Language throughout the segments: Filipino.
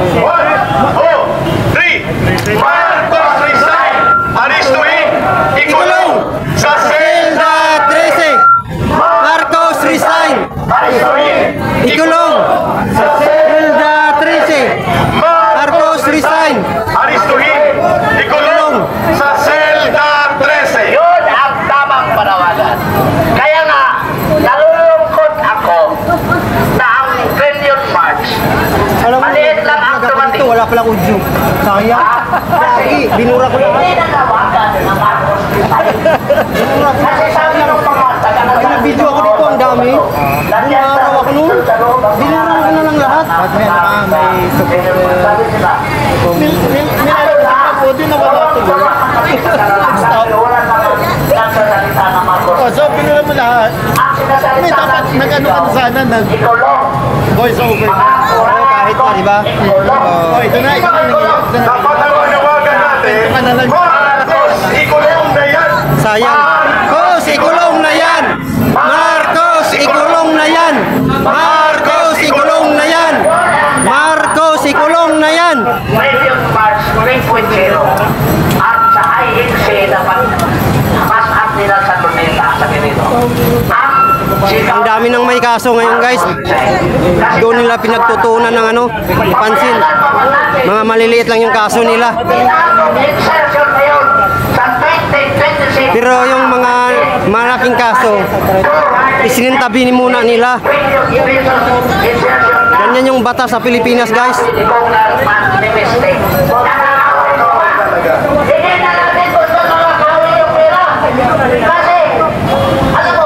3. Marcos resign. Aristuhin. Ikulong sa selda 13. Marcos resign. Aristuhin. Ikulong sa selda 13. Marcos resign. Aristuhin. Ikulong sa selda 13. Yun ang tamang panawagan. Kaya nga, nalulungkot ako na ang Trillion March, maliit lang ang dumating. Wala palang udyo. Sayang. Lagi, binura ko lang. Hindi nanawagan ng Marcos resign. Kasi sabi ng mga Ay, nag-video ako dito, ang dami. Bumaraw ako nun. Binura ko na lang lahat. May support. Pwede na wala tuloy. So, pinula mo lahat. May dapat nag-ano ka sana, nag-voice over. Kahit pa, di ba? Ito na, ito na. Dapat ang manawagan natin, Marcos, ikulong na yan. Sayang. Marcos, ikulong na yan! Marcos, ikulong na yan! Marcos, ikulong na yan! Marcos, ikulong na yan! Trillion March 3.0 at sa INC na mas up nila sa Luneta sa ganito. Ang dami ng may kaso ngayon, guys. Doon nila pinagtutunan ng ano, pansin. Mga maliliit lang yung kaso nila. Pero yung mga malaking kaso, isinintabi muna nila. Ganyan yung batas sa Pilipinas, guys. Kasi, alam mo,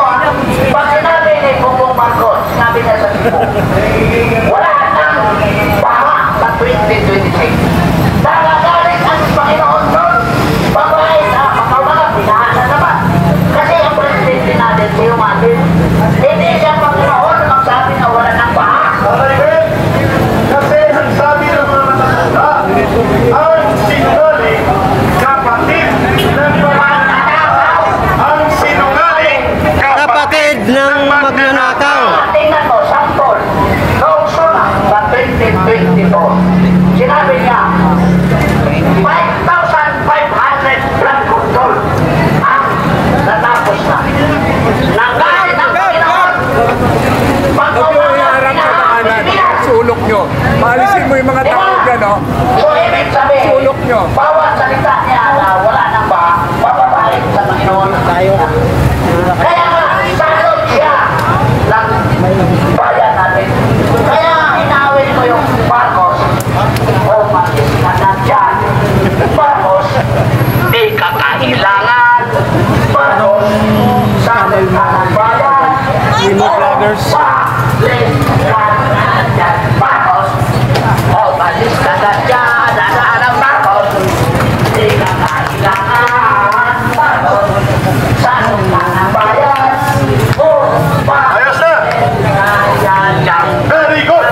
pag sinabi ni Bongbong Marcos, sinabi niya sa Cebu, wala nang baha sa 2026. Nagagalit ang Panginoon doon, babae na makawalan, binahan na naman. Kasi ang presidente natin, si Martin, hindi siya Panginoon magsabi na wala nang baha. Kasi ang sabi ng mga matatanda, ang sinungaling kapatid ng magnanakaw. Ang sinungaling Kapatid ng magnanakaw. Tingnan mo, sample, noong suna sa 2024, sinabi niya, 5,500 blood control ang natapos na. Nanggaling ng Panginoon. Sulok nyo. Paalisin mo yung mga tao dyan, no? So, ibig sabihin, Sulok nyo. bawat salita niya na wala nang ba, bababalik sa Panginoon. Kaya nga, salot siya ng bayan natin. Kaya inawin ko yung Marcos. O magis ka na dyan. Marcos, di ka kailangan. Marcos, salot ka ng bayan. Marcos, Marcos, o magis ka na dyan. Ang Marcos, di ka kailangan. Marcos, salot ka ng bayan. Ayos na! Very good!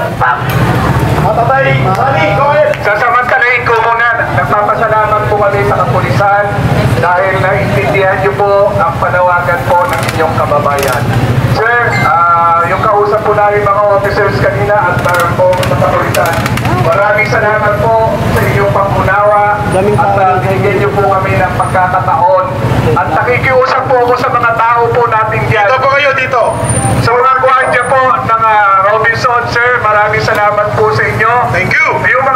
Matatay, Sani, go ahead! Sasamantalahin ko muna, nagpapasalamat po kami sa kapulisan dahil naintindihan niyo po ang panawagan po ng inyong kababayan. Sir, yung kausap po namin mga officers kanina at meron po sa kapulisan, maraming salamat po sa inyong pangunawa at binigyan niyo po kami ng pagkakataon at nakikiusap po ako sa mga tao po natin dyan. Dito po kayo, dito! Sa mga gwardiya po ng Robinson, sir, maraming salamat po sa inyo. Thank you! Yung mga